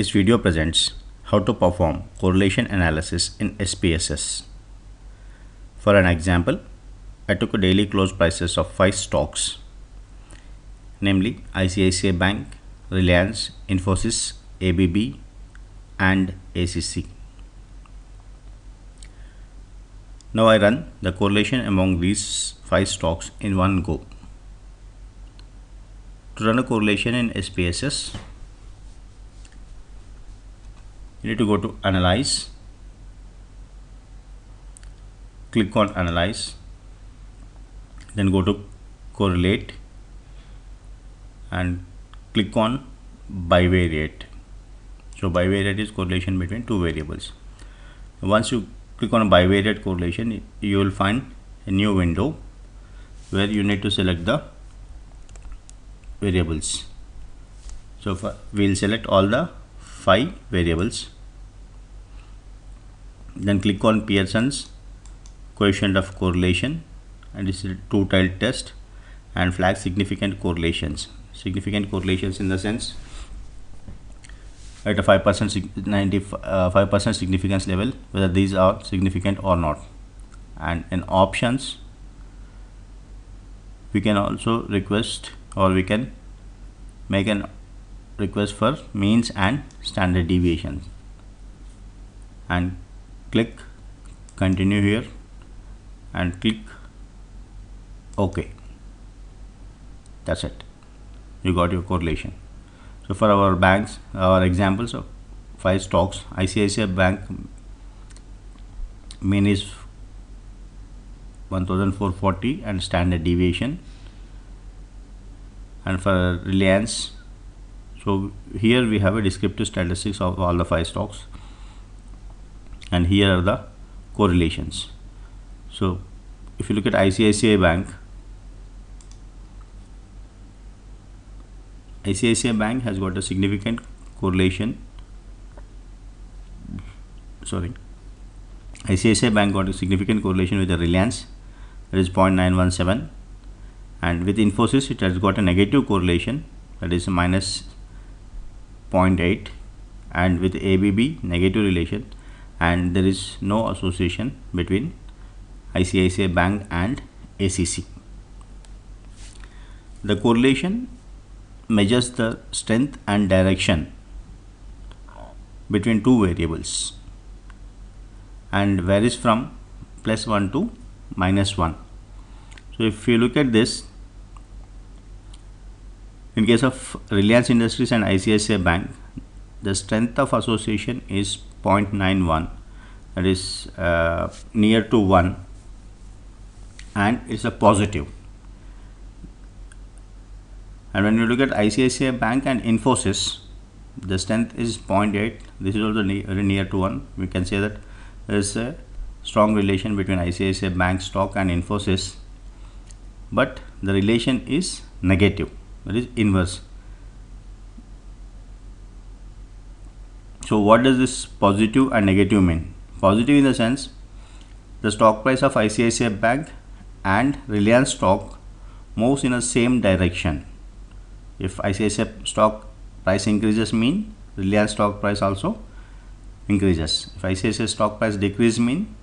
This video presents how to perform correlation analysis in SPSS. For an example, I took a daily close prices of 5 stocks, namely ICICI Bank, Reliance, Infosys, ABB and ACC. Now I run the correlation among these 5 stocks in one go. To run a correlation in SPSS, you need to go to Analyze, click on Analyze, then go to Correlate and click on Bivariate. So bivariate is correlation between two variables. Once you click on a bivariate correlation, you will find a new window where you need to select the variables. So we will select all the 5 variables, then click on Pearson's coefficient of correlation, and this is a two-tiled test, and flag significant correlations. Significant correlations in the sense at a 5% significance level, whether these are significant or not. And in options, we can also request, or we can make an request for means and standard deviations, and click continue here and click OK. That's it, you got your correlation. So for our banks, our examples of 5 stocks, ICICI Bank mean is 1440 and standard deviation, and for Reliance, so here we have a descriptive statistics of all the 5 stocks, and here are the correlations. So if you look at ICICI Bank, ICICI Bank has got a significant correlation. ICICI Bank got a significant correlation with the Reliance, that is 0.917, and with Infosys it has got a negative correlation, that is minus 0.8, and with ABB negative relation, and there is no association between ICICI Bank and ACC. The correlation measures the strength and direction between two variables and varies from +1 to -1. So if you look at this, in case of Reliance Industries and ICICI Bank, the strength of association is 0.91, that is near to 1, and it's a positive. And when you look at ICICI Bank and Infosys, the strength is 0.8, this is also very near to 1. We can say that there is a strong relation between ICICI Bank stock and Infosys, but the relation is negative, that is inverse. So what does this positive and negative mean? Positive in the sense the stock price of ICICI Bank and Reliance stock moves in the same direction. If ICICI stock price increases, mean Reliance stock price also increases. If ICICI stock price decrease, mean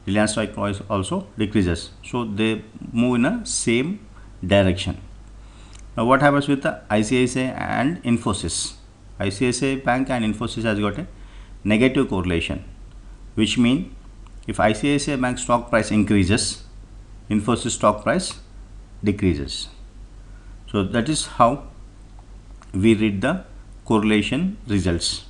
Reliance stock price also decreases. So they move in a same direction. Now what happens with the ICICI and Infosys? ICICI Bank and Infosys has got a negative correlation, which means if ICICI Bank stock price increases, Infosys stock price decreases. So that is how we read the correlation results.